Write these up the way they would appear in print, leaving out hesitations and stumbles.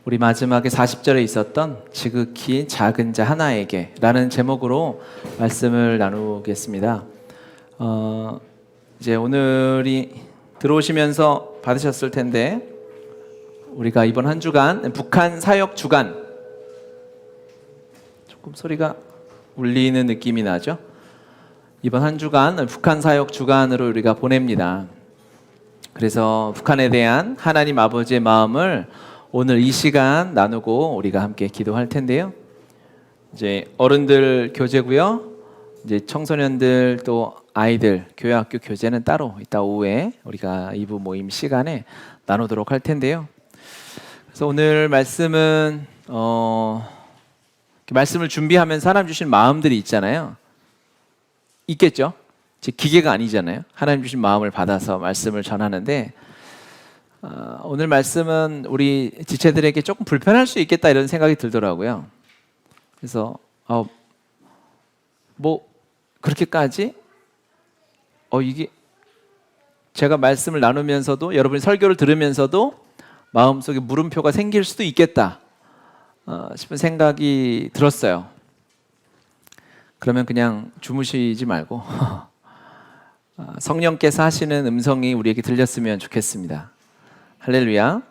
우리 마지막에 40절에 있었던 지극히 작은 자 하나에게 라는 제목으로 말씀을 나누겠습니다. 이제 오늘이 들어오시면서 받으셨을 텐데, 우리가 이번 한 주간 북한 사역 주간, 조금 소리가 울리는 느낌이 나죠? 이번 한 주간 북한 사역 주간으로 우리가 보냅니다. 그래서 북한에 대한 하나님 아버지의 마음을 오늘 이 시간 나누고 우리가 함께 기도할 텐데요. 이제 어른들 교제고요. 이제 청소년들 또 아이들 교회 학교 교제는 따로 이따 오후에 우리가 2부 모임 시간에 나누도록 할 텐데요. 그래서 오늘 말씀은 말씀을 준비하면서 하나님 주신 마음들이 있잖아요. 있겠죠? 기계가 아니잖아요. 하나님 주신 마음을 받아서 말씀을 전하는데, 오늘 말씀은 우리 지체들에게 조금 불편할 수 있겠다 이런 생각이 들더라고요. 그래서 뭐 그렇게까지 이게 제가 말씀을 나누면서도 여러분이 설교를 들으면서도 마음속에 물음표가 생길 수도 있겠다 싶은 생각이 들었어요. 그러면 그냥 주무시지 말고 성령께서 하시는 음성이 우리에게 들렸으면 좋겠습니다. 할렐루야.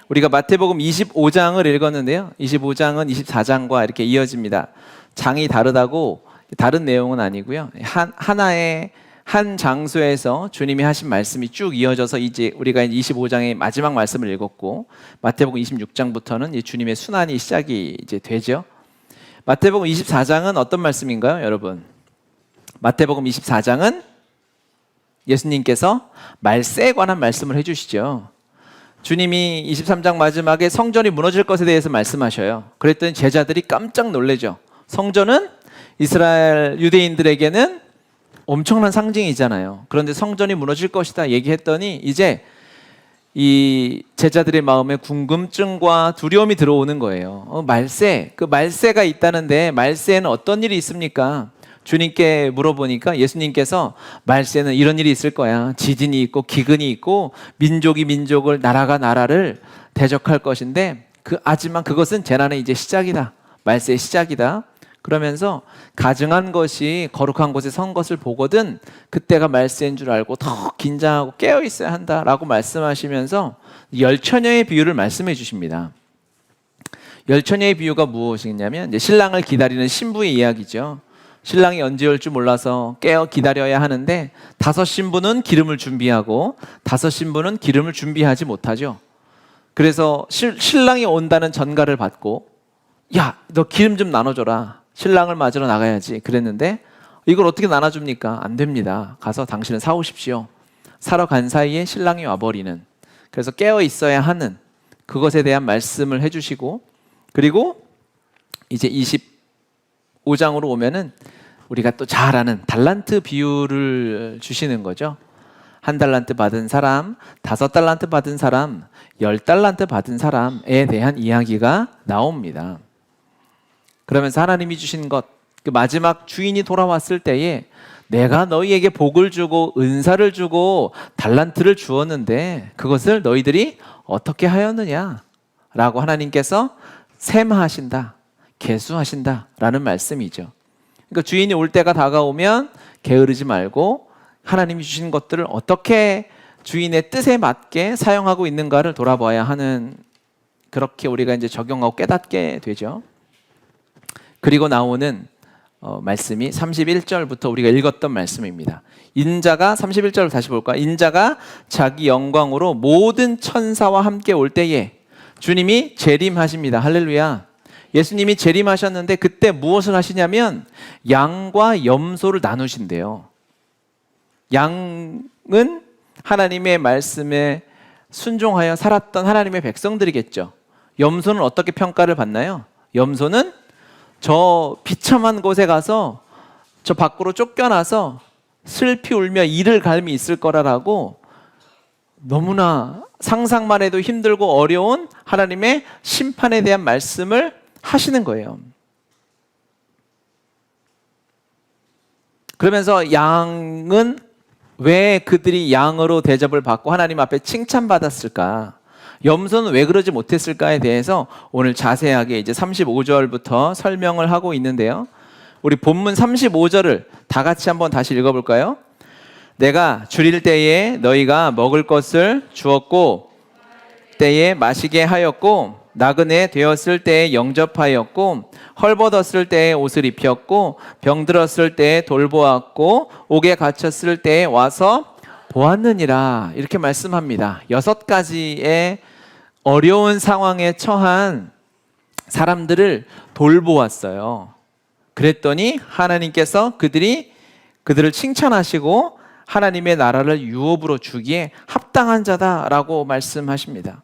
우리가 마태복음 25장을 읽었는데요. 25장은 24장과 이렇게 이어집니다. 장이 다르다고 다른 내용은 아니고요. 하나의 한 장소에서 주님이 하신 말씀이 쭉 이어져서 이제 우리가 25장의 마지막 말씀을 읽었고, 마태복음 26장부터는 주님의 순환이 시작이 이제 되죠. 마태복음 24장은 어떤 말씀인가요, 여러분? 마태복음 24장은 예수님께서 말세에 관한 말씀을 해주시죠. 주님이 23장 마지막에 성전이 무너질 것에 대해서 말씀하셔요. 그랬더니 제자들이 깜짝 놀라죠. 성전은 이스라엘 유대인들에게는 엄청난 상징이잖아요. 그런데 성전이 무너질 것이다 얘기했더니 이제 이 제자들의 마음에 궁금증과 두려움이 들어오는 거예요. 말세, 그 말세가 있다는데 말세에는 어떤 일이 있습니까? 주님께 물어보니까 예수님께서 말세는 이런 일이 있을 거야. 지진이 있고 기근이 있고 민족이 민족을, 나라가 나라를 대적할 것인데 하지만 그것은 재난의 이제 시작이다. 말세의 시작이다. 그러면서 가증한 것이 거룩한 곳에 선 것을 보거든 그때가 말세인 줄 알고 더 긴장하고 깨어 있어야 한다라고 말씀하시면서 열처녀의 비유를 말씀해 주십니다. 열처녀의 비유가 무엇이냐면 이제 신랑을 기다리는 신부의 이야기죠. 신랑이 언제 올 줄 몰라서 깨어 기다려야 하는데 5 신부는 기름을 준비하고 5 신부는 기름을 준비하지 못하죠. 그래서 신랑이 온다는 전가를 받고, 야, 너 기름 좀 나눠줘라. 신랑을 맞으러 나가야지. 그랬는데 이걸 어떻게 나눠줍니까? 안 됩니다. 가서 당신은 사오십시오. 사러 간 사이에 신랑이 와버리는, 그래서 깨어 있어야 하는 그것에 대한 말씀을 해주시고, 그리고 이제 25장으로 오면은 우리가 또 잘 아는 달란트 비유를 주시는 거죠. 1달란트 받은 사람, 5달란트 받은 사람, 10달란트 받은 사람에 대한 이야기가 나옵니다. 그러면서 하나님이 주신 것, 그 마지막 주인이 돌아왔을 때에 내가 너희에게 복을 주고 은사를 주고 달란트를 주었는데 그것을 너희들이 어떻게 하였느냐 라고 하나님께서 셈하신다, 계수하신다 라는 말씀이죠. 그러니까 주인이 올 때가 다가오면 게으르지 말고 하나님이 주신 것들을 어떻게 주인의 뜻에 맞게 사용하고 있는가를 돌아봐야 하는, 그렇게 우리가 이제 적용하고 깨닫게 되죠. 그리고 나오는 말씀이 31절부터 우리가 읽었던 말씀입니다. 인자가, 31절을 다시 볼까요? 인자가 자기 영광으로 모든 천사와 함께 올 때에 주님이 재림하십니다. 할렐루야. 예수님이 재림하셨는데 그때 무엇을 하시냐면 양과 염소를 나누신대요. 양은 하나님의 말씀에 순종하여 살았던 하나님의 백성들이겠죠. 염소는 어떻게 평가를 받나요? 염소는 저 비참한 곳에 가서 저 밖으로 쫓겨나서 슬피 울며 이를 갈미 있을 거라라고 너무나 상상만 해도 힘들고 어려운 하나님의 심판에 대한 말씀을 하시는 거예요. 그러면서 양은 왜 그들이 양으로 대접을 받고 하나님 앞에 칭찬받았을까? 염소는 왜 그러지 못했을까에 대해서 오늘 자세하게 이제 35절부터 설명을 하고 있는데요. 우리 본문 35절을 다 같이 한번 다시 읽어볼까요? 내가 줄일 때에 너희가 먹을 것을 주었고 때에 마시게 하였고 나그네 되었을 때에 영접하였고 헐벗었을 때에 옷을 입혔고 병들었을 때에 돌보았고 옥에 갇혔을 때에 와서 보았느니라. 이렇게 말씀합니다. 6가지의 어려운 상황에 처한 사람들을 돌보았어요. 그랬더니 하나님께서 그들을 칭찬하시고 하나님의 나라를 유업으로 주기에 합당한 자다라고 말씀하십니다.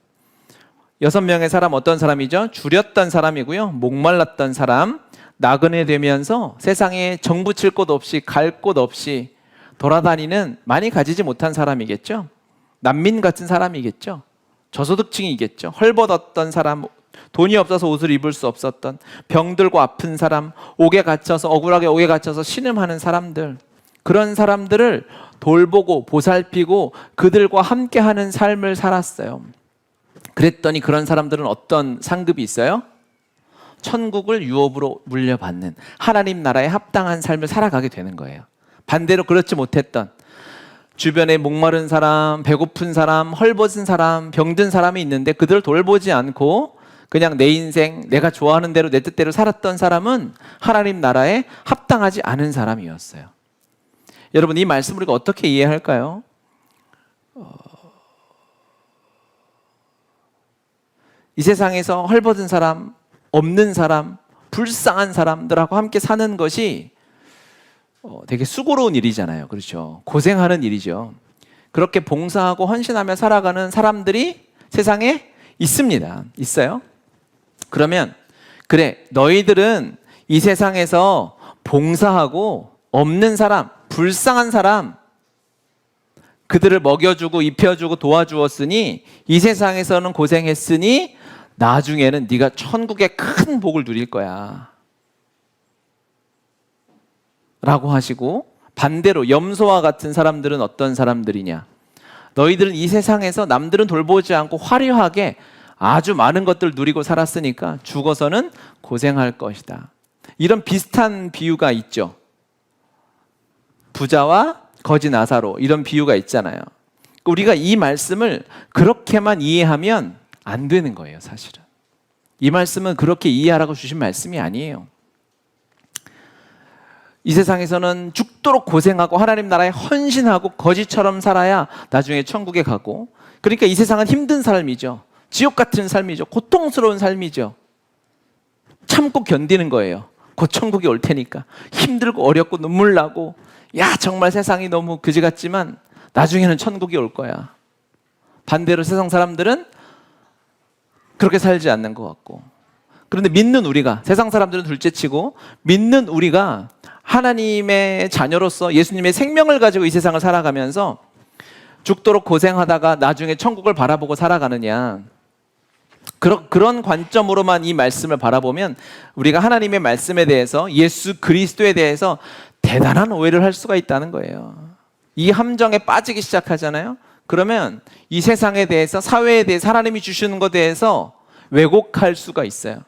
6명의 사람 어떤 사람이죠? 줄였던 사람이고요. 목말랐던 사람, 나그네 되면서 세상에 정 붙일 곳 없이 갈 곳 없이 돌아다니는 많이 가지지 못한 사람이겠죠. 난민 같은 사람이겠죠. 저소득층이겠죠. 헐벗었던 사람, 돈이 없어서 옷을 입을 수 없었던, 병들고 아픈 사람, 억울하게 옥에 갇혀서 신음하는 사람들, 그런 사람들을 돌보고 보살피고 그들과 함께하는 삶을 살았어요. 그랬더니 그런 사람들은 어떤 상급이 있어요? 천국을 유업으로 물려받는 하나님 나라에 합당한 삶을 살아가게 되는 거예요. 반대로 그렇지 못했던 주변에 목마른 사람, 배고픈 사람, 헐벗은 사람, 병든 사람이 있는데 그들을 돌보지 않고 그냥 내 인생, 내가 좋아하는 대로 내 뜻대로 살았던 사람은 하나님 나라에 합당하지 않은 사람이었어요. 여러분, 이 말씀을 우리가 어떻게 이해할까요? 이 세상에서 헐벗은 사람, 없는 사람, 불쌍한 사람들하고 함께 사는 것이 되게 수고로운 일이잖아요. 그렇죠? 고생하는 일이죠. 그렇게 봉사하고 헌신하며 살아가는 사람들이 세상에 있습니다. 있어요? 그러면 그래, 너희들은 이 세상에서 봉사하고 없는 사람, 불쌍한 사람, 그들을 먹여주고 입혀주고 도와주었으니 이 세상에서는 고생했으니 나중에는 네가 천국의 큰 복을 누릴 거야 라고 하시고, 반대로 염소와 같은 사람들은 어떤 사람들이냐? 너희들은 이 세상에서 남들은 돌보지 않고 화려하게 아주 많은 것들을 누리고 살았으니까 죽어서는 고생할 것이다. 이런 비슷한 비유가 있죠. 부자와 거지 나사로, 이런 비유가 있잖아요. 우리가 이 말씀을 그렇게만 이해하면 안 되는 거예요. 사실은 이 말씀은 그렇게 이해하라고 주신 말씀이 아니에요. 이 세상에서는 죽도록 고생하고 하나님 나라에 헌신하고 거지처럼 살아야 나중에 천국에 가고, 그러니까 이 세상은 힘든 삶이죠. 지옥 같은 삶이죠. 고통스러운 삶이죠. 참고 견디는 거예요. 곧 천국이 올 테니까. 힘들고 어렵고 눈물 나고, 야 정말 세상이 너무 그지 같지만 나중에는 천국이 올 거야. 반대로 세상 사람들은 그렇게 살지 않는 것 같고, 그런데 믿는 우리가, 세상 사람들은 둘째치고 믿는 우리가 하나님의 자녀로서 예수님의 생명을 가지고 이 세상을 살아가면서 죽도록 고생하다가 나중에 천국을 바라보고 살아가느냐, 그런 관점으로만 이 말씀을 바라보면 우리가 하나님의 말씀에 대해서, 예수 그리스도에 대해서 대단한 오해를 할 수가 있다는 거예요. 이 함정에 빠지기 시작하잖아요. 그러면 이 세상에 대해서, 사회에 대해서, 하나님이 주시는 것에 대해서 왜곡할 수가 있어요.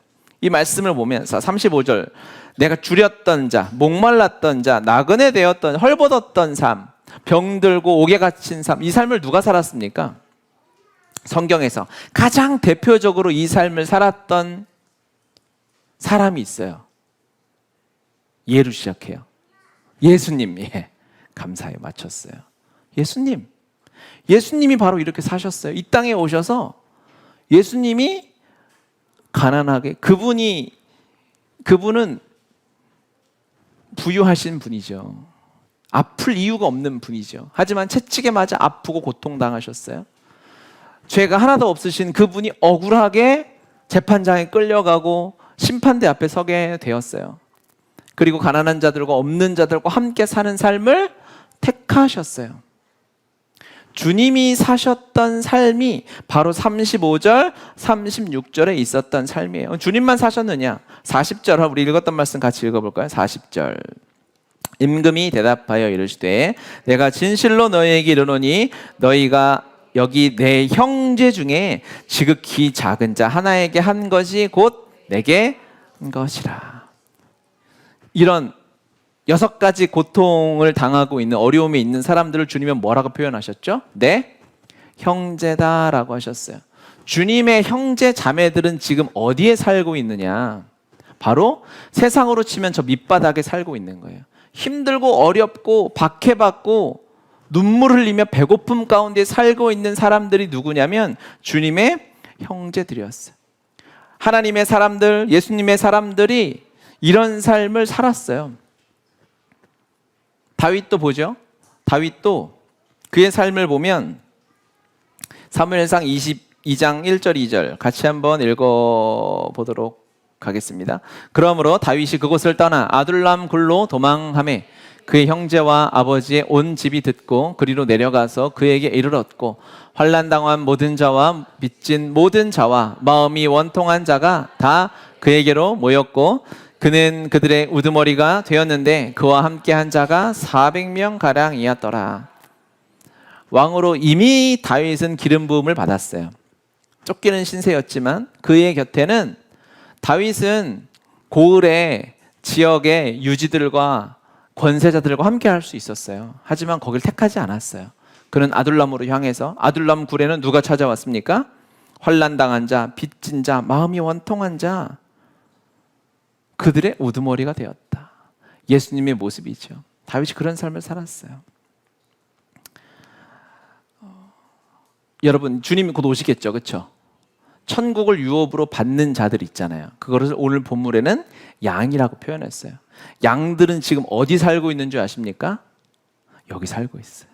이 말씀을 보면서 35절, 내가 줄였던 자, 목말랐던 자, 나그네 되었던, 헐벗었던 삶, 병들고 옥에 갇힌 삶, 이 삶을 누가 살았습니까? 성경에서 가장 대표적으로 이 삶을 살았던 사람이 있어요. 예로 시작해요. 예수님. 예, 감사해요. 맞췄어요. 예수님이 바로 이렇게 사셨어요. 이 땅에 오셔서 예수님이 가난하게, 그분은 부유하신 분이죠. 아플 이유가 없는 분이죠. 하지만 채찍에 맞아 아프고 고통당하셨어요. 죄가 하나도 없으신 그분이 억울하게 재판장에 끌려가고 심판대 앞에 서게 되었어요. 그리고 가난한 자들과 없는 자들과 함께 사는 삶을 택하셨어요. 주님이 사셨던 삶이 바로 35절, 36절에 있었던 삶이에요. 주님만 사셨느냐? 40절, 우리 읽었던 말씀 같이 읽어볼까요? 40절. 임금이 대답하여 이르시되 내가 진실로 너희에게 이르노니 너희가 여기 내 형제 중에 지극히 작은 자 하나에게 한 것이 곧 내게 한 것이라. 이런 6가지 고통을 당하고 있는, 어려움에 있는 사람들을 주님은 뭐라고 표현하셨죠? 내 형제다라고 하셨어요. 주님의 형제 자매들은 지금 어디에 살고 있느냐? 바로 세상으로 치면 저 밑바닥에 살고 있는 거예요. 힘들고 어렵고 박해받고 눈물 흘리며 배고픔 가운데 살고 있는 사람들이 누구냐면 주님의 형제들이었어요. 하나님의 사람들, 예수님의 사람들이 이런 삶을 살았어요. 다윗도 보죠. 다윗도 그의 삶을 보면 사무엘상 22장 1절 2절 같이 한번 읽어보도록 하겠습니다. 그러므로 다윗이 그곳을 떠나 아둘람 굴로 도망하매 그의 형제와 아버지의 온 집이 듣고 그리로 내려가서 그에게 이르렀고 환난당한 모든 자와 빚진 모든 자와 마음이 원통한 자가 다 그에게로 모였고 그는 그들의 우두머리가 되었는데 그와 함께 한 자가 400명 가량이었더라. 왕으로 이미 다윗은 기름 부음을 받았어요. 쫓기는 신세였지만 그의 곁에는 다윗은 고을의 지역의 유지들과 권세자들과 함께 할 수 있었어요. 하지만 거길 택하지 않았어요. 그는 아둘람으로 향해서, 아둘람 굴에는 누가 찾아왔습니까? 환난당한 자, 빚진 자, 마음이 원통한 자, 그들의 우두머리가 되었다. 예수님의 모습이죠. 다윗이 그런 삶을 살았어요. 여러분, 주님이 곧 오시겠죠, 그렇죠? 천국을 유업으로 받는 자들 있잖아요. 그거를 오늘 본문에는 양이라고 표현했어요. 양들은 지금 어디 살고 있는 줄 아십니까? 여기 살고 있어요.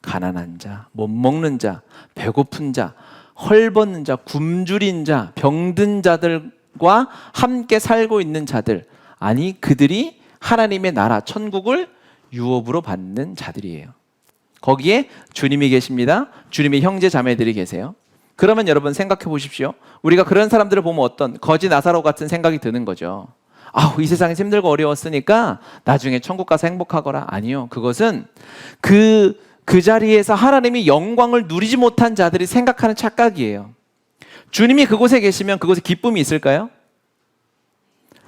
가난한 자, 못 먹는 자, 배고픈 자, 헐벗는 자, 굶주린 자, 병든 자들과 함께 살고 있는 자들, 아니 그들이 하나님의 나라 천국을 유업으로 받는 자들이에요. 거기에 주님이 계십니다. 주님의 형제 자매들이 계세요. 그러면 여러분 생각해 보십시오. 우리가 그런 사람들을 보면 어떤 거지 나사로 같은 생각이 드는 거죠. 이 세상이 힘들고 어려웠으니까 나중에 천국 가서 행복하거라. 아니요. 그것은 그 자리에서 하나님이 영광을 누리지 못한 자들이 생각하는 착각이에요. 주님이 그곳에 계시면 그곳에 기쁨이 있을까요?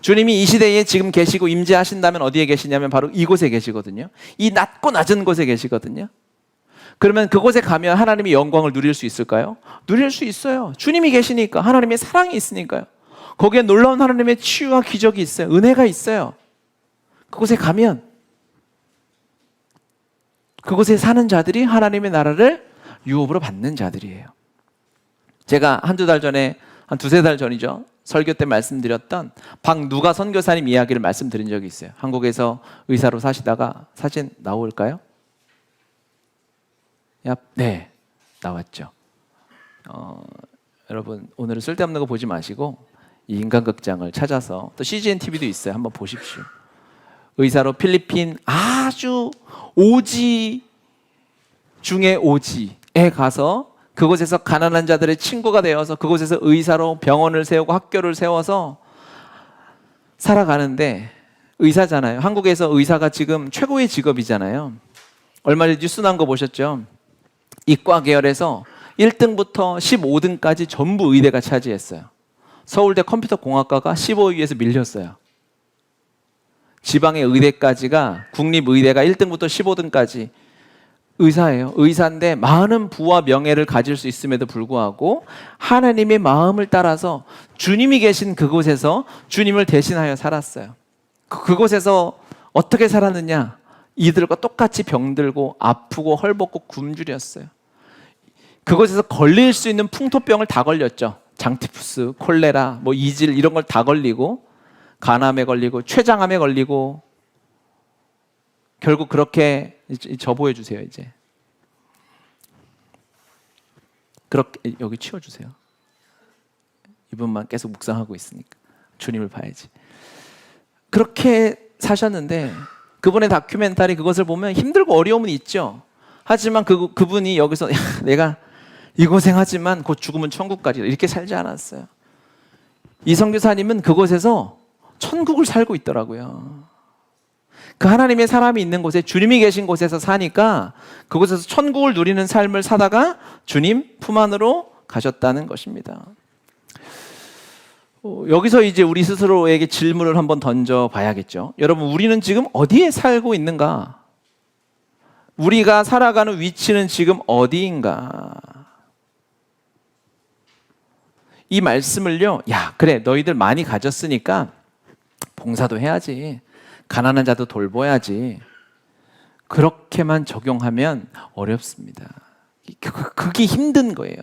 주님이 이 시대에 지금 계시고 임재하신다면 어디에 계시냐면 바로 이곳에 계시거든요. 이 낮고 낮은 곳에 계시거든요. 그러면 그곳에 가면 하나님의 영광을 누릴 수 있을까요? 누릴 수 있어요. 주님이 계시니까, 하나님의 사랑이 있으니까요. 거기에 놀라운 하나님의 치유와 기적이 있어요. 은혜가 있어요. 그곳에 가면 그곳에 사는 자들이 하나님의 나라를 유업으로 받는 자들이에요. 제가 한두 달 전에, 한 두세 달 전이죠, 설교 때 말씀드렸던 박누가 선교사님 이야기를 말씀드린 적이 있어요. 한국에서 의사로 사시다가, 사진 나올까요? 네, 나왔죠. 여러분 오늘은 쓸데없는 거 보지 마시고 이 인간극장을 찾아서, 또 CGN TV도 있어요. 한번 보십시오. 의사로 필리핀 아주 오지 중에 오지에 가서 그곳에서 가난한 자들의 친구가 되어서 그곳에서 의사로 병원을 세우고 학교를 세워서 살아가는데, 의사잖아요. 한국에서 의사가 지금 최고의 직업이잖아요. 얼마 전에 뉴스 난 거 보셨죠? 이과 계열에서 1등부터 15등까지 전부 의대가 차지했어요. 서울대 컴퓨터공학과가 15위에서 밀렸어요. 지방의 의대까지가, 국립의대가 1등부터 15등까지 의사예요. 의사인데 많은 부와 명예를 가질 수 있음에도 불구하고 하나님의 마음을 따라서 주님이 계신 그곳에서 주님을 대신하여 살았어요. 그곳에서 어떻게 살았느냐? 이들과 똑같이 병들고 아프고 헐벗고 굶주렸어요. 그곳에서 걸릴 수 있는 풍토병을 다 걸렸죠. 장티푸스, 콜레라, 이질 이런 걸 다 걸리고, 간암에 걸리고, 췌장암에 걸리고, 결국 그렇게, 저 보여주세요 이제. 그렇게 여기 치워주세요. 이분만 계속 묵상하고 있으니까 주님을 봐야지. 그렇게 사셨는데, 그분의 다큐멘터리 그것을 보면 힘들고 어려움은 있죠. 하지만 그분이 여기서 내가 이 고생하지만 곧 죽으면 천국 가리라 이렇게 살지 않았어요. 이 선교사님은 그곳에서 천국을 살고 있더라고요. 그 하나님의 사람이 있는 곳에, 주님이 계신 곳에서 사니까 그곳에서 천국을 누리는 삶을 사다가 주님 품 안으로 가셨다는 것입니다. 여기서 이제 우리 스스로에게 질문을 한번 던져 봐야겠죠. 여러분, 우리는 지금 어디에 살고 있는가? 우리가 살아가는 위치는 지금 어디인가? 이 말씀을요, 야, 그래, 너희들 많이 가졌으니까 봉사도 해야지, 가난한 자도 돌봐야지, 그렇게만 적용하면 어렵습니다. 그게 힘든 거예요.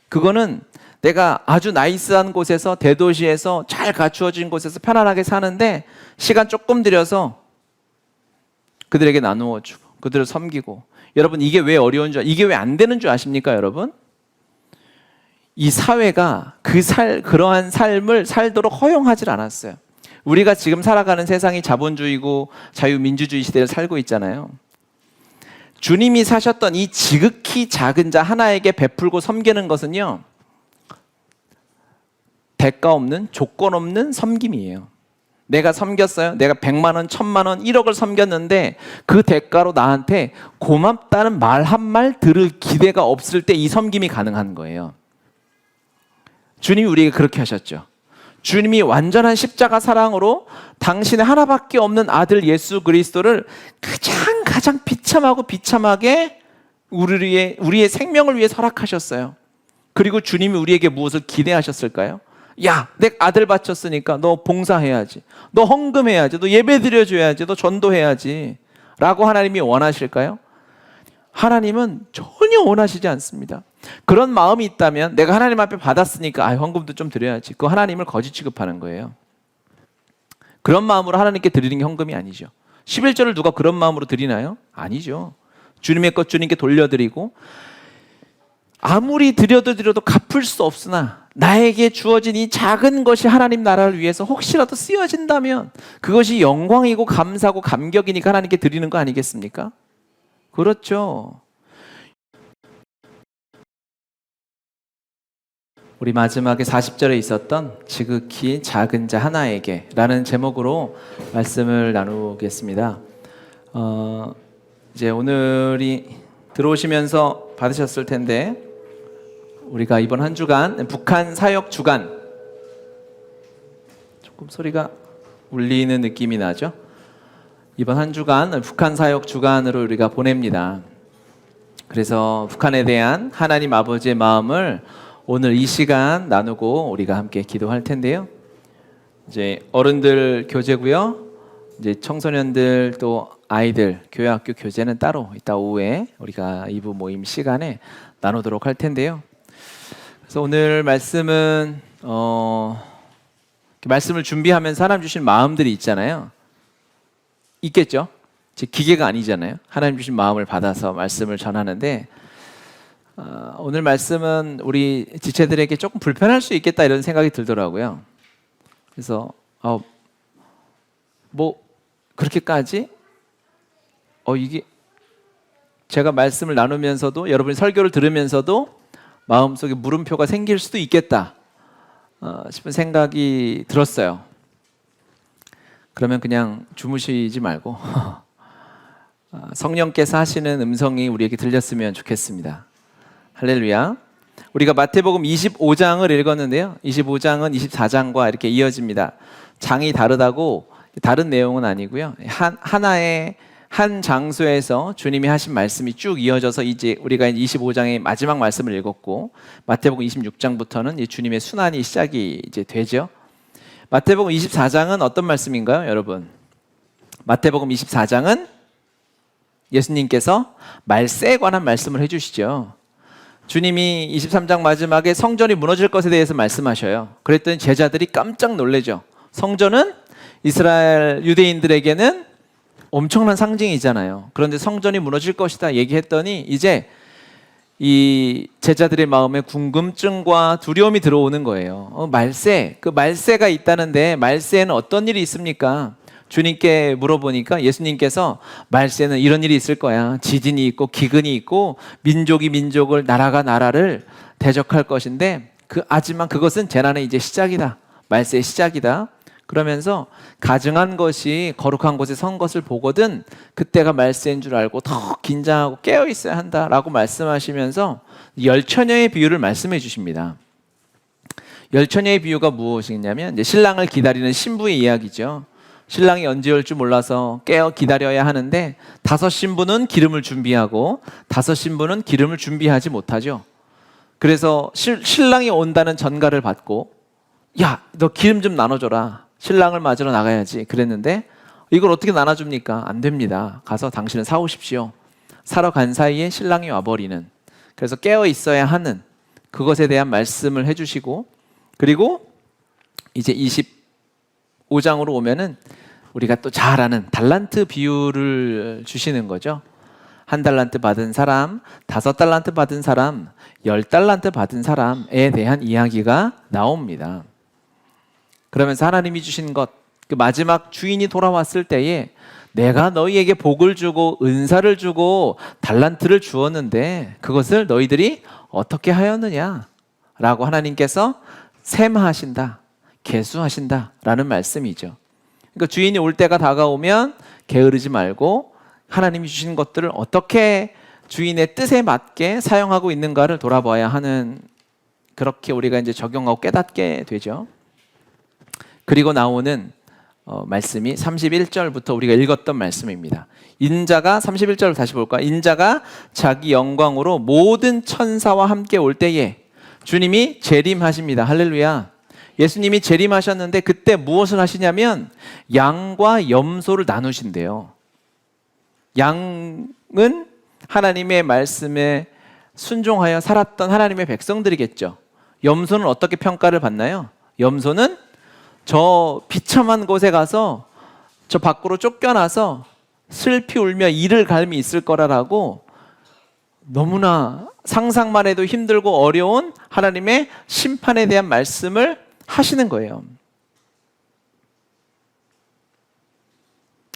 그거는 내가 아주 나이스한 곳에서, 대도시에서 잘 갖추어진 곳에서 편안하게 사는데 시간 조금 들여서 그들에게 나누어 주고 그들을 섬기고. 여러분, 이게 왜 어려운 줄, 이게 왜 안 되는 줄 아십니까, 여러분? 이 사회가 그러한 삶을 살도록 허용하지 않았어요. 우리가 지금 살아가는 세상이 자본주의고 자유민주주의 시대를 살고 있잖아요. 주님이 사셨던 이 지극히 작은 자 하나에게 베풀고 섬기는 것은요, 대가 없는, 조건 없는 섬김이에요. 내가 섬겼어요. 내가 100만 원, 1000만 원, 1억을 섬겼는데 그 대가로 나한테 고맙다는 말 한 말 들을 기대가 없을 때 이 섬김이 가능한 거예요. 주님이 우리에게 그렇게 하셨죠. 주님이 완전한 십자가 사랑으로 당신의 하나밖에 없는 아들 예수 그리스도를 가장 비참하게 우리의 생명을 위해 허락하셨어요. 그리고 주님이 우리에게 무엇을 기대하셨을까요? 야, 내 아들 바쳤으니까 너 봉사해야지, 너 헌금해야지, 너 예배 드려줘야지, 너 전도해야지 라고 하나님이 원하실까요? 하나님은 전혀 원하시지 않습니다. 그런 마음이 있다면 내가 하나님 앞에 받았으니까 헌금도 좀 드려야지, 그거 하나님을 거짓 취급하는 거예요. 그런 마음으로 하나님께 드리는 게 헌금이 아니죠. 11조를 누가 그런 마음으로 드리나요? 아니죠. 주님의 것 주님께 돌려드리고, 아무리 드려도 갚을 수 없으나 나에게 주어진 이 작은 것이 하나님 나라를 위해서 혹시라도 쓰여진다면 그것이 영광이고 감사고 감격이니까 하나님께 드리는 거 아니겠습니까? 그렇죠. 우리 마지막에 40절에 있었던 지극히 작은 자 하나에게 라는 제목으로 말씀을 나누겠습니다. 이제 오늘이 들어오시면서 받으셨을 텐데, 우리가 이번 한 주간 북한 사역 주간, 조금 소리가 울리는 느낌이 나죠? 이번 한 주간 북한 사역 주간으로 우리가 보냅니다. 그래서 북한에 대한 하나님 아버지의 마음을 오늘 이 시간 나누고 우리가 함께 기도할 텐데요. 이제 어른들 교제고요. 이제 청소년들 또 아이들 교회학교 교제는 따로 이따 오후에 우리가 2부 모임 시간에 나누도록 할 텐데요. 그래서 오늘 말씀은 말씀을 준비하면서 하나님 주신 마음들이 있잖아요. 있겠죠? 기계가 아니잖아요. 하나님 주신 마음을 받아서 말씀을 전하는데, 오늘 말씀은 우리 지체들에게 조금 불편할 수 있겠다 이런 생각이 들더라고요. 그래서 뭐 그렇게까지 이게 제가 말씀을 나누면서도, 여러분이 설교를 들으면서도 마음속에 물음표가 생길 수도 있겠다 싶은 생각이 들었어요. 그러면 그냥 주무시지 말고 성령께서 하시는 음성이 우리에게 들렸으면 좋겠습니다. 할렐루야. 우리가 마태복음 25장을 읽었는데요. 25장은 24장과 이렇게 이어집니다. 장이 다르다고 다른 내용은 아니고요. 하나의 한 장소에서 주님이 하신 말씀이 쭉 이어져서 이제 우리가 25장의 마지막 말씀을 읽었고, 마태복음 26장부터는 주님의 순환이 시작이 이제 되죠. 마태복음 24장은 어떤 말씀인가요, 여러분? 마태복음 24장은 예수님께서 말세에 관한 말씀을 해주시죠. 주님이 23장 마지막에 성전이 무너질 것에 대해서 말씀하셔요. 그랬더니 제자들이 깜짝 놀라죠. 성전은 이스라엘 유대인들에게는 엄청난 상징이잖아요. 그런데 성전이 무너질 것이다 얘기했더니 이제 이 제자들의 마음에 궁금증과 두려움이 들어오는 거예요. 말세, 그 말세가 있다는데 말세에는 어떤 일이 있습니까? 주님께 물어보니까 예수님께서 말세는 이런 일이 있을 거야. 지진이 있고 기근이 있고 민족이 민족을, 나라가 나라를 대적할 것인데 하지만 그것은 재난의 이제 시작이다. 말세의 시작이다. 그러면서 가증한 것이 거룩한 곳에 선 것을 보거든 그때가 말세인 줄 알고 더 긴장하고 깨어 있어야 한다라고 말씀하시면서 열처녀의 비유를 말씀해 주십니다. 열처녀의 비유가 무엇이냐면 이제 신랑을 기다리는 신부의 이야기죠. 신랑이 언제 올 줄 몰라서 깨어 기다려야 하는데 다섯 신부는 기름을 준비하고 다섯 신부는 기름을 준비하지 못하죠. 그래서 신랑이 온다는 전가를 받고 야, 너 기름 좀 나눠줘라. 신랑을 맞으러 나가야지. 그랬는데 이걸 어떻게 나눠줍니까? 안 됩니다. 가서 당신은 사오십시오. 사러 간 사이에 신랑이 와버리는, 그래서 깨어 있어야 하는 그것에 대한 말씀을 해주시고, 그리고 이제 25장으로 오면은 우리가 또 잘 아는 달란트 비유를 주시는 거죠. 1달란트 받은 사람, 5달란트 받은 사람, 10달란트 받은 사람에 대한 이야기가 나옵니다. 그러면서 하나님이 주신 것, 그 마지막 주인이 돌아왔을 때에 내가 너희에게 복을 주고 은사를 주고 달란트를 주었는데 그것을 너희들이 어떻게 하였느냐 라고 하나님께서 셈하신다, 계수하신다 라는 말씀이죠. 그러니까 주인이 올 때가 다가오면 게으르지 말고 하나님이 주신 것들을 어떻게 주인의 뜻에 맞게 사용하고 있는가를 돌아봐야 하는, 그렇게 우리가 이제 적용하고 깨닫게 되죠. 그리고 나오는 말씀이 31절부터 우리가 읽었던 말씀입니다. 인자가 31절을 다시 볼까요? 인자가 자기 영광으로 모든 천사와 함께 올 때에 주님이 재림하십니다. 할렐루야. 예수님이 재림하셨는데 그때 무엇을 하시냐면 양과 염소를 나누신대요. 양은 하나님의 말씀에 순종하여 살았던 하나님의 백성들이겠죠. 염소는 어떻게 평가를 받나요? 염소는 저 비참한 곳에 가서 저 밖으로 쫓겨나서 슬피 울며 이를 갈미 있을 거라라고 너무나 상상만 해도 힘들고 어려운 하나님의 심판에 대한 말씀을 하시는 거예요.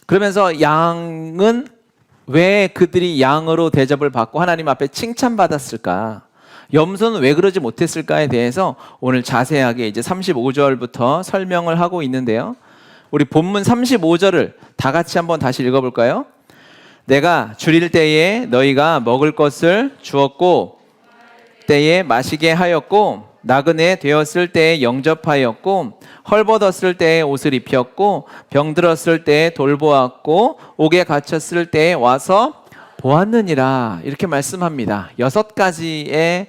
그러면서 양은 왜 그들이 양으로 대접을 받고 하나님 앞에 칭찬받았을까? 염소는 왜 그러지 못했을까에 대해서 오늘 자세하게 이제 35절부터 설명을 하고 있는데요. 우리 본문 35절을 다 같이 한번 다시 읽어볼까요? 내가 줄일 때에 너희가 먹을 것을 주었고 때에 마시게 하였고 나그네 되었을 때에 영접하였고 헐벗었을 때에 옷을 입혔고 병들었을 때에 돌보았고 옥에 갇혔을 때에 와서 보았느니라, 이렇게 말씀합니다. 6가지의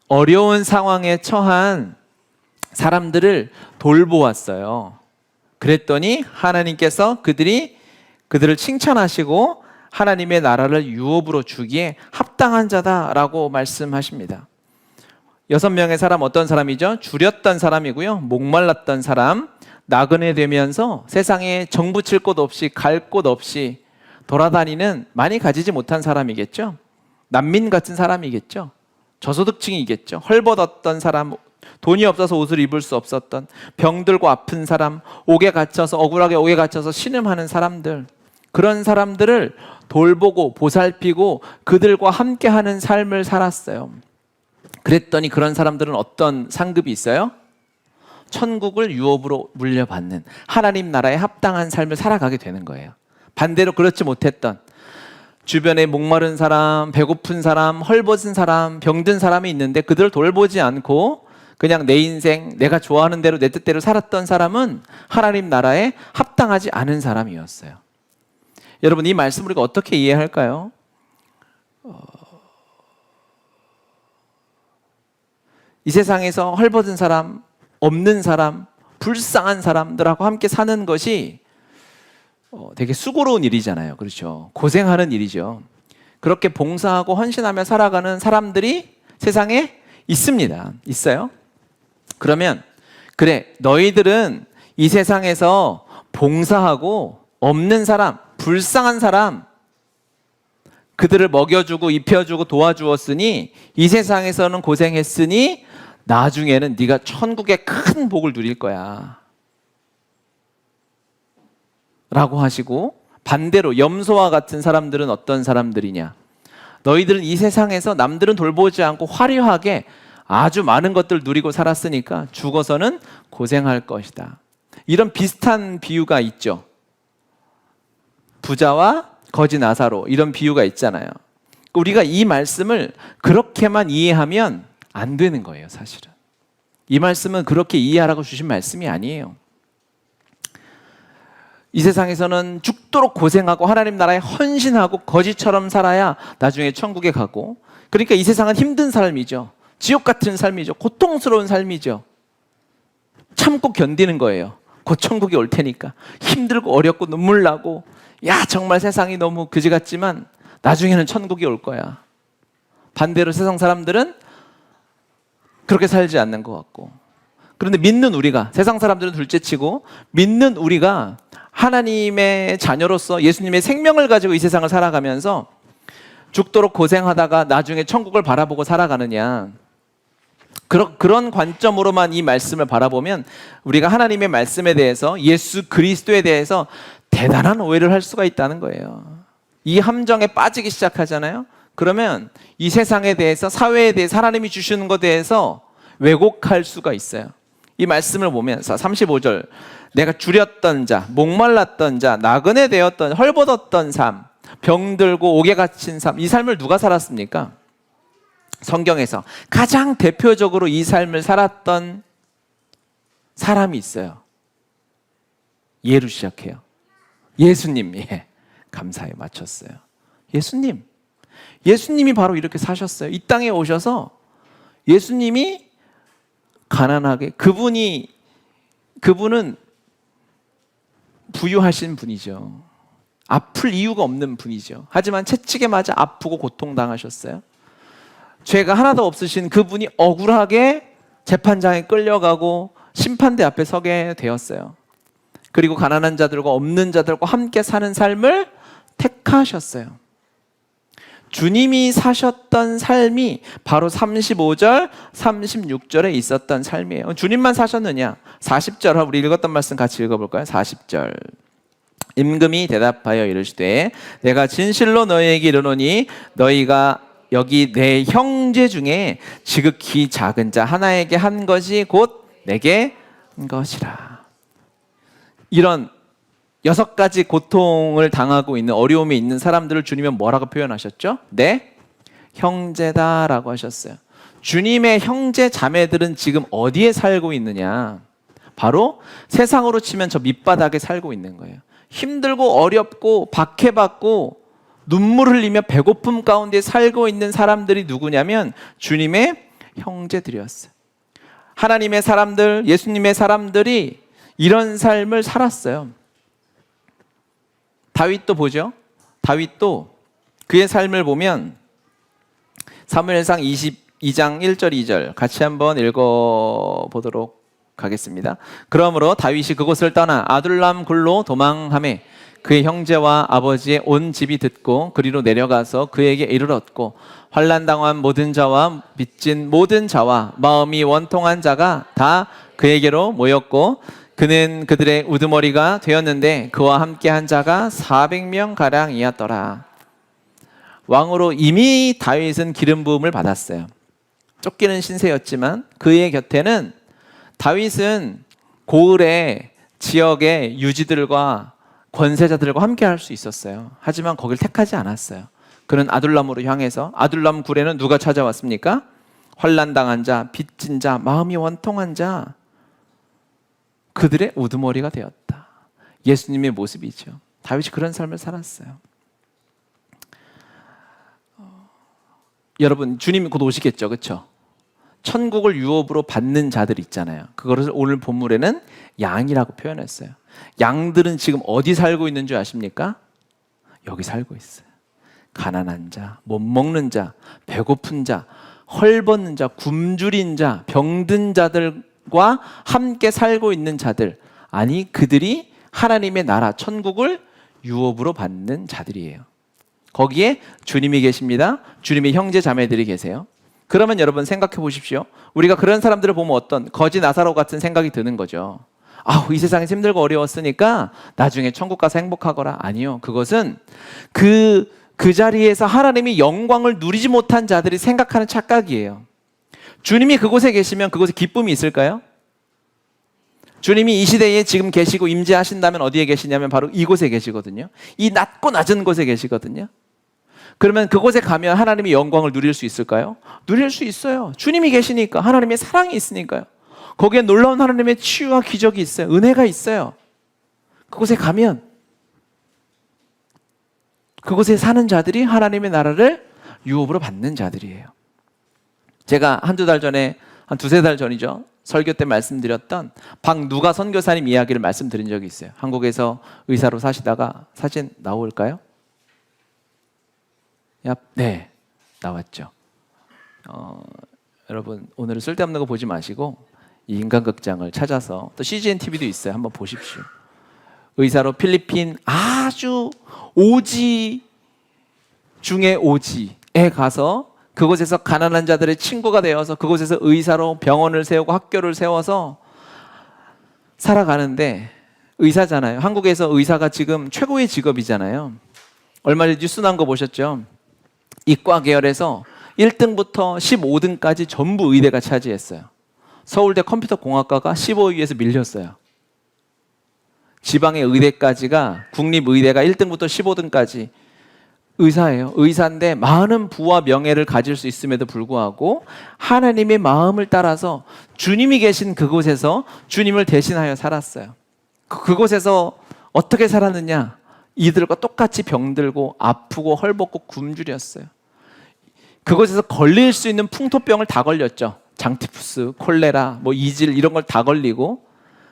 어려운 상황에 처한 사람들을 돌보았어요. 그랬더니 하나님께서 그들을 칭찬하시고 하나님의 나라를 유업으로 주기에 합당한 자다라고 말씀하십니다. 6명의 사람, 어떤 사람이죠? 줄였던 사람이고요, 목말랐던 사람, 나그네 되면서 세상에 정 붙일 곳 없이 갈 곳 없이 돌아다니는 많이 가지지 못한 사람이겠죠. 난민 같은 사람이겠죠. 저소득층이겠죠. 헐벗었던 사람, 돈이 없어서 옷을 입을 수 없었던, 병들고 아픈 사람, 옥에 갇혀서 억울하게 옥에 갇혀서 신음하는 사람들, 그런 사람들을 돌보고 보살피고 그들과 함께하는 삶을 살았어요. 그랬더니 그런 사람들은 어떤 상급이 있어요? 천국을 유업으로 물려받는 하나님 나라에 합당한 삶을 살아가게 되는 거예요. 반대로 그렇지 못했던, 주변에 목마른 사람, 배고픈 사람, 헐벗은 사람, 병든 사람이 있는데 그들을 돌보지 않고 그냥 내 인생 내가 좋아하는 대로 내 뜻대로 살았던 사람은 하나님 나라에 합당하지 않은 사람이었어요. 여러분, 이 말씀을 우리가 어떻게 이해할까요? 이 세상에서 헐벗은 사람, 없는 사람, 불쌍한 사람들하고 함께 사는 것이 되게 수고로운 일이잖아요. 그렇죠? 고생하는 일이죠. 그렇게 봉사하고 헌신하며 살아가는 사람들이 세상에 있습니다. 있어요? 그러면 그래, 너희들은 이 세상에서 봉사하고 없는 사람, 불쌍한 사람, 그들을 먹여주고 입혀주고 도와주었으니 이 세상에서는 고생했으니 나중에는 네가 천국의 큰 복을 누릴 거야 라고 하시고, 반대로 염소와 같은 사람들은 어떤 사람들이냐? 너희들은 이 세상에서 남들은 돌보지 않고 화려하게 아주 많은 것들을 누리고 살았으니까 죽어서는 고생할 것이다. 이런 비슷한 비유가 있죠. 부자와 거지 나사로, 이런 비유가 있잖아요. 우리가 이 말씀을 그렇게만 이해하면 안 되는 거예요, 사실은. 이 말씀은 그렇게 이해하라고 주신 말씀이 아니에요. 이 세상에서는 죽도록 고생하고 하나님 나라에 헌신하고 거지처럼 살아야 나중에 천국에 가고, 그러니까 이 세상은 힘든 삶이죠. 지옥 같은 삶이죠. 고통스러운 삶이죠. 참고 견디는 거예요. 곧 천국이 올 테니까. 힘들고 어렵고 눈물 나고, 야 정말 세상이 너무 그지 같지만 나중에는 천국이 올 거야. 반대로 세상 사람들은 그렇게 살지 않는 것 같고, 그런데 믿는 우리가, 세상 사람들은 둘째치고 믿는 우리가 하나님의 자녀로서 예수님의 생명을 가지고 이 세상을 살아가면서 죽도록 고생하다가 나중에 천국을 바라보고 살아가느냐, 그런 관점으로만 이 말씀을 바라보면 우리가 하나님의 말씀에 대해서, 예수 그리스도에 대해서 대단한 오해를 할 수가 있다는 거예요. 이 함정에 빠지기 시작하잖아요. 그러면 이 세상에 대해서, 사회에 대해서, 하나님이 주시는 것에 대해서 왜곡할 수가 있어요. 이 말씀을 보면서 35절, 내가 줄였던 자, 목말랐던 자, 나그네 되었던, 헐벗었던 삶, 병들고 옥에 갇힌 삶, 이 삶을 누가 살았습니까? 성경에서 가장 대표적으로 이 삶을 살았던 사람이 있어요. 예로 시작해요. 예수님. 예, 감사해, 맞췄어요. 예수님이 바로 이렇게 사셨어요. 이 땅에 오셔서 예수님이 가난하게, 그분은 부유하신 분이죠. 아플 이유가 없는 분이죠. 하지만 채찍에 맞아 아프고 고통당하셨어요. 죄가 하나도 없으신 그분이 억울하게 재판장에 끌려가고 심판대 앞에 서게 되었어요. 그리고 가난한 자들과 없는 자들과 함께 사는 삶을 택하셨어요. 주님이 사셨던 삶이 바로 35절, 36절에 있었던 삶이에요. 주님만 사셨느냐? 40절, 우리 읽었던 말씀 같이 읽어볼까요? 40절. 임금이 대답하여 이르시되 내가 진실로 너희에게 이르노니 너희가 여기 내 형제 중에 지극히 작은 자 하나에게 한 것이 곧 내게 한 것이라. 이런 6가지 고통을 당하고 있는, 어려움이 있는 사람들을 주님은 뭐라고 표현하셨죠? 내 형제다라고 하셨어요. 주님의 형제 자매들은 지금 어디에 살고 있느냐? 바로 세상으로 치면 저 밑바닥에 살고 있는 거예요. 힘들고 어렵고 박해받고 눈물 흘리며 배고픔 가운데 살고 있는 사람들이 누구냐면 주님의 형제들이었어요. 하나님의 사람들, 예수님의 사람들이 이런 삶을 살았어요. 다윗도 보죠. 다윗도 그의 삶을 보면 사무엘상 22장 1절 2절 같이 한번 읽어보도록 하겠습니다. 그러므로 다윗이 그곳을 떠나 아둘람 굴로 도망하매 그의 형제와 아버지의 온 집이 듣고 그리로 내려가서 그에게 이르렀고 환난당한 모든 자와 빚진 모든 자와 마음이 원통한 자가 다 그에게로 모였고 그는 그들의 우두머리가 되었는데 그와 함께 한 자가 400명 가량이었더라. 왕으로 이미 다윗은 기름 부음을 받았어요. 쫓기는 신세였지만 그의 곁에는 다윗은 고을의 지역의 유지들과 권세자들과 함께 할 수 있었어요. 하지만 거길 택하지 않았어요. 그는 아둘람으로 향해서, 아둘람 굴에는 누가 찾아왔습니까? 환난당한 자, 빚진 자, 마음이 원통한 자, 그들의 우두머리가 되었다. 예수님의 모습이죠. 다윗이 그런 삶을 살았어요. 여러분, 주님이 곧 오시겠죠, 그렇죠? 천국을 유업으로 받는 자들 있잖아요. 그것을 오늘 본문에는 양이라고 표현했어요. 양들은 지금 어디 살고 있는 줄 아십니까? 여기 살고 있어요. 가난한 자, 못 먹는 자, 배고픈 자, 헐벗는 자, 굶주린 자, 병든 자들과 함께 살고 있는 자들, 아니 그들이 하나님의 나라 천국을 유업으로 받는 자들이에요. 거기에 주님이 계십니다. 주님의 형제 자매들이 계세요. 그러면 여러분 생각해 보십시오. 우리가 그런 사람들을 보면 어떤 거지 나사로 같은 생각이 드는 거죠. 이 세상에서 힘들고 어려웠으니까 나중에 천국 가서 행복하거라. 아니요. 그것은 그 자리에서 하나님이 영광을 누리지 못한 자들이 생각하는 착각이에요. 주님이 그곳에 계시면 그곳에 기쁨이 있을까요? 주님이 이 시대에 지금 계시고 임재하신다면 어디에 계시냐면 바로 이곳에 계시거든요. 이 낮고 낮은 곳에 계시거든요. 그러면 그곳에 가면 하나님의 영광을 누릴 수 있을까요? 누릴 수 있어요. 주님이 계시니까, 하나님의 사랑이 있으니까요. 거기에 놀라운 하나님의 치유와 기적이 있어요. 은혜가 있어요. 그곳에 가면 그곳에 사는 자들이 하나님의 나라를 유업으로 받는 자들이에요. 제가 한두 달 전에, 한 두세 달 전이죠, 설교 때 말씀드렸던 박누가 선교사님 이야기를 말씀드린 적이 있어요. 한국에서 의사로 사시다가, 사진 나올까요? 네, 나왔죠. 여러분 오늘은 쓸데없는 거 보지 마시고 이 인간극장을 찾아서, 또 CGN TV도 있어요. 한번 보십시오. 의사로 필리핀 아주 오지 중에 오지에 가서 그곳에서 가난한 자들의 친구가 되어서 그곳에서 의사로 병원을 세우고 학교를 세워서 살아가는데, 의사잖아요. 한국에서 의사가 지금 최고의 직업이잖아요. 얼마 전에 뉴스 난 거 보셨죠? 이과 계열에서 1등부터 15등까지 전부 의대가 차지했어요. 서울대 컴퓨터공학과가 15위에서 밀렸어요. 지방의 의대까지가, 국립의대가 1등부터 15등까지 의사예요. 의사인데 많은 부와 명예를 가질 수 있음에도 불구하고 하나님의 마음을 따라서 주님이 계신 그곳에서 주님을 대신하여 살았어요. 그곳에서 어떻게 살았느냐? 이들과 똑같이 병들고 아프고 헐벗고 굶주렸어요. 그곳에서 걸릴 수 있는 풍토병을 다 걸렸죠. 장티푸스, 콜레라, 뭐 이질 이런 걸 다 걸리고,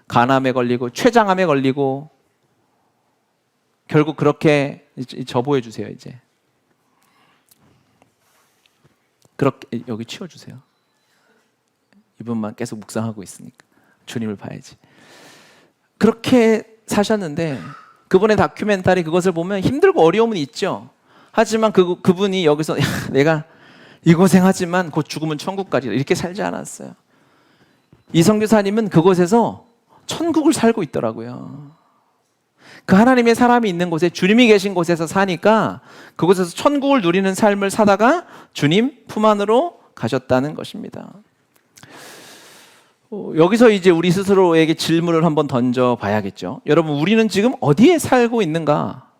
간암에 걸리고 췌장암에 걸리고, 결국 그렇게, 저 보여주세요. 이제 그렇게, 여기 치워주세요. 이분만 계속 묵상하고 있으니까 주님을 봐야지. 그렇게 사셨는데, 그분의 다큐멘터리 그것을 보면 힘들고 어려움은 있죠. 하지만 그분이 여기서, 야, 내가 이 고생하지만 곧 죽으면 천국 가리라, 이렇게 살지 않았어요. 이 선교사님은 그곳에서 천국을 살고 있더라고요. 그 하나님의 사람이 있는 곳에, 주님이 계신 곳에서 사니까 그곳에서 천국을 누리는 삶을 사다가 주님 품 안으로 가셨다는 것입니다. 여기서 이제 우리 스스로에게 질문을 한번 던져봐야겠죠. 여러분, 우리는 지금 어디에 살고 있는가?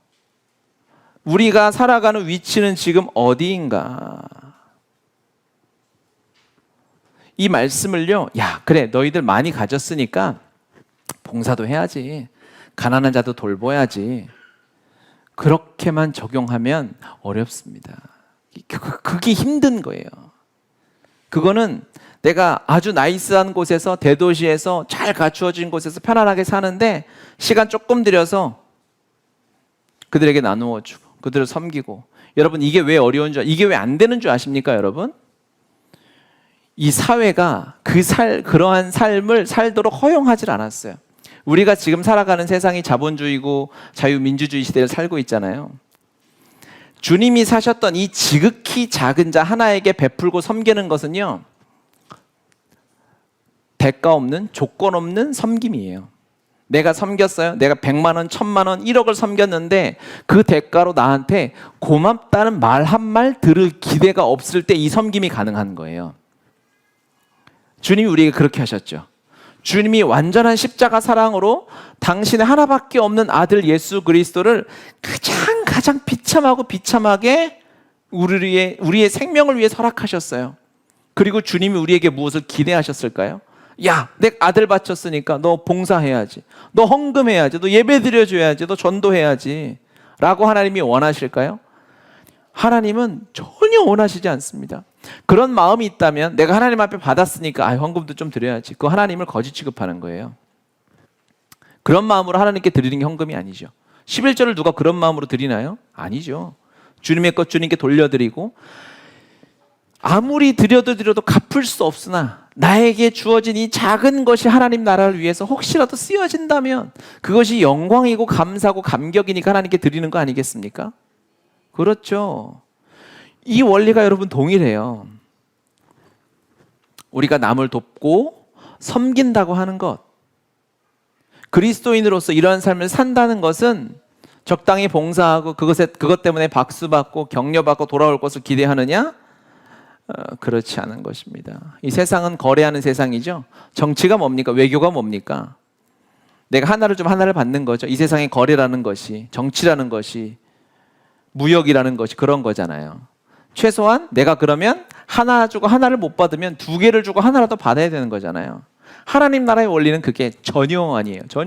우리가 살아가는 위치는 지금 어디인가? 이 말씀을요, 야, 그래, 너희들 많이 가졌으니까 봉사도 해야지, 가난한 자도 돌봐야지, 그렇게만 적용하면 어렵습니다. 그게 힘든 거예요. 그거는 내가 아주 나이스한 곳에서, 대도시에서 잘 갖추어진 곳에서 편안하게 사는데 시간 조금 들여서 그들에게 나누어 주고 그들을 섬기고, 여러분 이게 왜 어려운 줄, 이게 왜 안 되는 줄 아십니까? 여러분, 이 사회가 그러한 삶을 살도록 허용하지 않았어요. 우리가 지금 살아가는 세상이 자본주의고 자유민주주의 시대를 살고 있잖아요. 주님이 사셨던 이 지극히 작은 자 하나에게 베풀고 섬기는 것은요, 대가 없는, 조건 없는 섬김이에요. 내가 섬겼어요. 내가 100만 원, 1000만 원, 1억을 섬겼는데 그 대가로 나한테 고맙다는 말 한 말 들을 기대가 없을 때 이 섬김이 가능한 거예요. 주님이 우리에게 그렇게 하셨죠. 주님이 완전한 십자가 사랑으로 당신의 하나밖에 없는 아들 예수 그리스도를 가장 비참하게 우리의 생명을 위해 설악하셨어요. 그리고 주님이 우리에게 무엇을 기대하셨을까요? 야, 내 아들 바쳤으니까 너 봉사해야지, 너 헌금해야지, 너 예배 드려줘야지, 너 전도해야지 라고 하나님이 원하실까요? 하나님은 전혀 원하시지 않습니다. 그런 마음이 있다면, 내가 하나님 앞에 받았으니까 헌금도 좀 드려야지, 그 하나님을 거짓 취급하는 거예요. 그런 마음으로 하나님께 드리는 게 헌금이 아니죠. 11절을 누가 그런 마음으로 드리나요? 아니죠. 주님의 것 주님께 돌려드리고, 아무리 드려도 갚을 수 없으나 나에게 주어진 이 작은 것이 하나님 나라를 위해서 혹시라도 쓰여진다면 그것이 영광이고 감사고 감격이니까 하나님께 드리는 거 아니겠습니까? 그렇죠. 이 원리가 여러분 동일해요. 우리가 남을 돕고 섬긴다고 하는 것, 그리스도인으로서 이러한 삶을 산다는 것은 적당히 봉사하고 그것 때문에 박수받고 격려받고 돌아올 것을 기대하느냐? 그렇지 않은 것입니다. 이 세상은 거래하는 세상이죠. 정치가 뭡니까? 외교가 뭡니까? 내가 하나를 좀 하나를 받는 거죠. 이 세상의 거래라는 것이, 정치라는 것이, 무역이라는 것이 그런 거잖아요. 최소한 내가 그러면 하나 주고 하나를 못 받으면 두 개를 주고 하나라도 받아야 되는 거잖아요. 하나님 나라의 원리는 그게 전혀 아니에요.